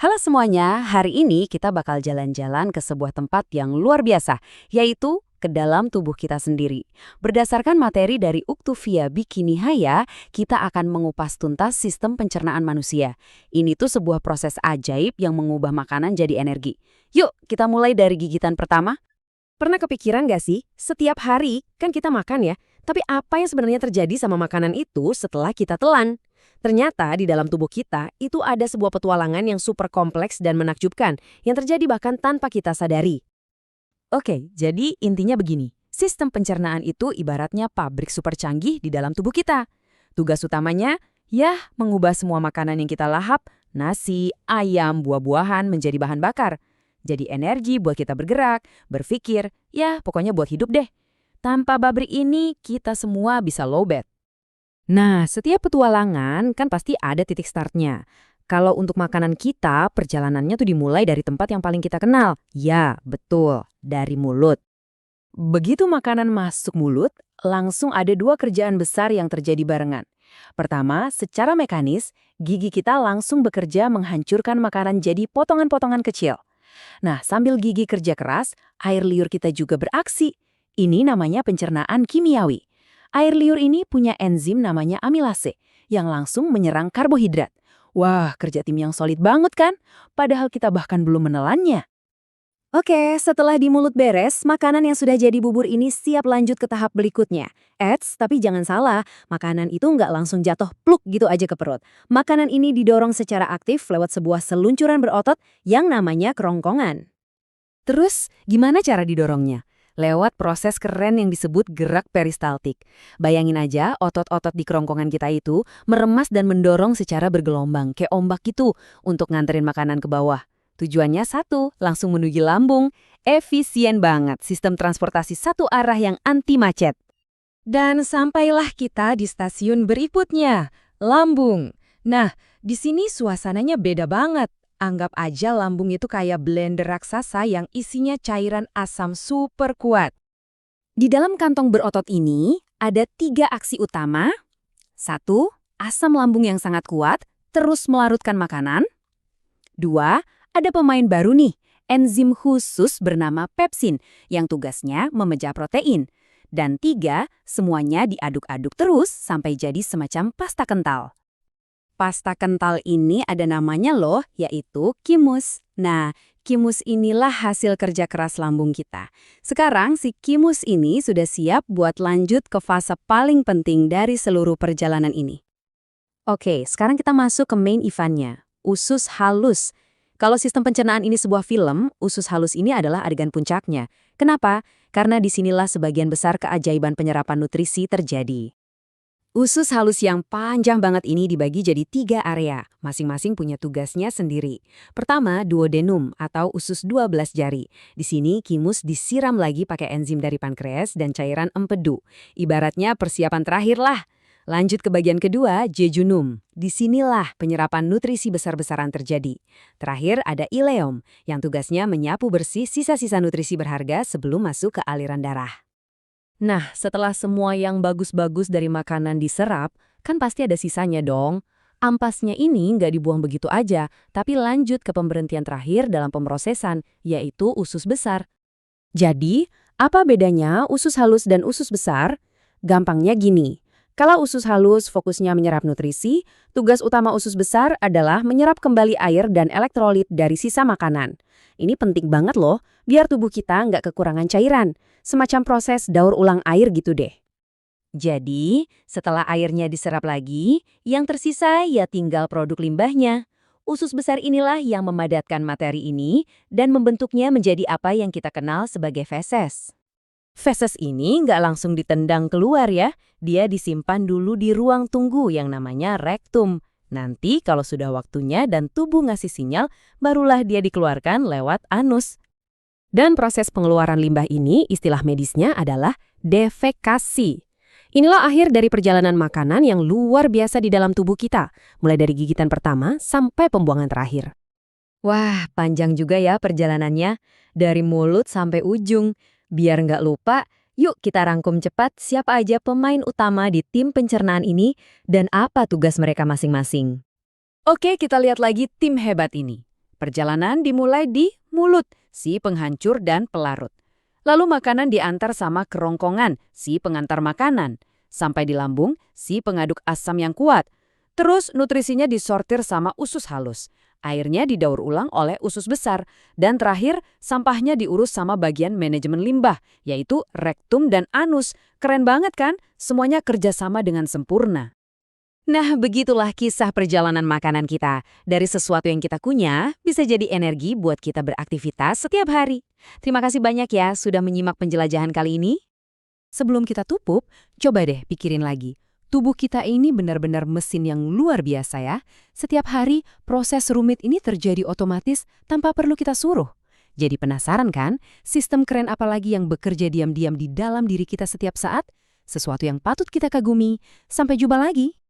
Halo semuanya, hari ini kita bakal jalan-jalan ke sebuah tempat yang luar biasa, yaitu ke dalam tubuh kita sendiri. Berdasarkan materi dari Uktuvia Bikinihaya, kita akan mengupas tuntas sistem pencernaan manusia. Ini tuh sebuah proses ajaib yang mengubah makanan jadi energi. Yuk, kita mulai dari gigitan pertama. Pernah kepikiran gak sih, setiap hari kan kita makan ya, tapi apa yang sebenarnya terjadi sama makanan itu setelah kita telan? Ternyata di dalam tubuh kita itu ada sebuah petualangan yang super kompleks dan menakjubkan, yang terjadi bahkan tanpa kita sadari. Oke, jadi intinya begini. Sistem pencernaan itu ibaratnya pabrik super canggih di dalam tubuh kita. Tugas utamanya, ya mengubah semua makanan yang kita lahap, nasi, ayam, buah-buahan menjadi bahan bakar. Jadi energi buat kita bergerak, berpikir, ya pokoknya buat hidup deh. Tanpa pabrik ini, kita semua bisa lowbat. Nah, setiap petualangan kan pasti ada titik startnya. Kalau untuk makanan kita, perjalanannya tuh dimulai dari tempat yang paling kita kenal. Ya, betul, dari mulut. Begitu makanan masuk mulut, langsung ada dua kerjaan besar yang terjadi barengan. Pertama, secara mekanis, gigi kita langsung bekerja menghancurkan makanan jadi potongan-potongan kecil. Nah, sambil gigi kerja keras, air liur kita juga beraksi. Ini namanya pencernaan kimiawi. Air liur ini punya enzim namanya amilase, yang langsung menyerang karbohidrat. Wah, kerja tim yang solid banget kan? Padahal kita bahkan belum menelannya. Oke, setelah di mulut beres, makanan yang sudah jadi bubur ini siap lanjut ke tahap berikutnya. Eits, tapi jangan salah, makanan itu nggak langsung jatuh pluk gitu aja ke perut. Makanan ini didorong secara aktif lewat sebuah seluncuran berotot yang namanya kerongkongan. Terus, gimana cara didorongnya? Lewat proses keren yang disebut gerak peristaltik. Bayangin aja otot-otot di kerongkongan kita itu meremas dan mendorong secara bergelombang, kayak ombak gitu, untuk nganterin makanan ke bawah. Tujuannya satu, langsung menuju lambung. Efisien banget, sistem transportasi satu arah yang anti macet. Dan sampailah kita di stasiun berikutnya, lambung. Nah, di sini suasananya beda banget. Anggap aja lambung itu kayak blender raksasa yang isinya cairan asam super kuat. Di dalam kantong berotot ini, ada 3 aksi utama. 1, asam lambung yang sangat kuat, terus melarutkan makanan. 2, ada pemain baru nih, enzim khusus bernama pepsin yang tugasnya memecah protein. Dan 3, semuanya diaduk-aduk terus sampai jadi semacam pasta kental. Pasta kental ini ada namanya loh, yaitu kimus. Nah, kimus inilah hasil kerja keras lambung kita. Sekarang si kimus ini sudah siap buat lanjut ke fase paling penting dari seluruh perjalanan ini. Oke, sekarang kita masuk ke main event-nya, usus halus. Kalau sistem pencernaan ini sebuah film, usus halus ini adalah adegan puncaknya. Kenapa? Karena disinilah sebagian besar keajaiban penyerapan nutrisi terjadi. Usus halus yang panjang banget ini dibagi jadi 3 area, masing-masing punya tugasnya sendiri. Pertama, duodenum atau usus 12 jari. Di sini kimus disiram lagi pakai enzim dari pankreas dan cairan empedu. Ibaratnya persiapan terakhir lah. Lanjut ke bagian kedua, jejunum. Disinilah penyerapan nutrisi besar-besaran terjadi. Terakhir ada ileum, yang tugasnya menyapu bersih sisa-sisa nutrisi berharga sebelum masuk ke aliran darah. Nah, setelah semua yang bagus-bagus dari makanan diserap, kan pasti ada sisanya dong. Ampasnya ini nggak dibuang begitu aja, tapi lanjut ke pemberhentian terakhir dalam pemrosesan, yaitu usus besar. Jadi, apa bedanya usus halus dan usus besar? Gampangnya gini. Kalau usus halus fokusnya menyerap nutrisi, tugas utama usus besar adalah menyerap kembali air dan elektrolit dari sisa makanan. Ini penting banget loh, biar tubuh kita nggak kekurangan cairan. Semacam proses daur ulang air gitu deh. Jadi, setelah airnya diserap lagi, yang tersisa ya tinggal produk limbahnya. Usus besar inilah yang memadatkan materi ini dan membentuknya menjadi apa yang kita kenal sebagai feses. Feses ini nggak langsung ditendang keluar ya, dia disimpan dulu di ruang tunggu yang namanya rektum. Nanti kalau sudah waktunya dan tubuh ngasih sinyal, barulah dia dikeluarkan lewat anus. Dan proses pengeluaran limbah ini istilah medisnya adalah defekasi. Inilah akhir dari perjalanan makanan yang luar biasa di dalam tubuh kita, mulai dari gigitan pertama sampai pembuangan terakhir. Wah, panjang juga ya perjalanannya, dari mulut sampai ujung. Biar nggak lupa, yuk kita rangkum cepat siapa aja pemain utama di tim pencernaan ini dan apa tugas mereka masing-masing. Oke, kita lihat lagi tim hebat ini. Perjalanan dimulai di mulut, si penghancur dan pelarut. Lalu makanan diantar sama kerongkongan, si pengantar makanan. Sampai di lambung, si pengaduk asam yang kuat. Terus nutrisinya disortir sama usus halus. Airnya didaur ulang oleh usus besar. Dan terakhir, sampahnya diurus sama bagian manajemen limbah, yaitu rektum dan anus. Keren banget kan? Semuanya kerjasama dengan sempurna. Nah, begitulah kisah perjalanan makanan kita. Dari sesuatu yang kita kunyah, bisa jadi energi buat kita beraktivitas setiap hari. Terima kasih banyak ya sudah menyimak penjelajahan kali ini. Sebelum kita tutup, coba deh pikirin lagi. Tubuh kita ini benar-benar mesin yang luar biasa ya. Setiap hari, proses rumit ini terjadi otomatis tanpa perlu kita suruh. Jadi penasaran kan, sistem keren apalagi yang bekerja diam-diam di dalam diri kita setiap saat? Sesuatu yang patut kita kagumi. Sampai jumpa lagi.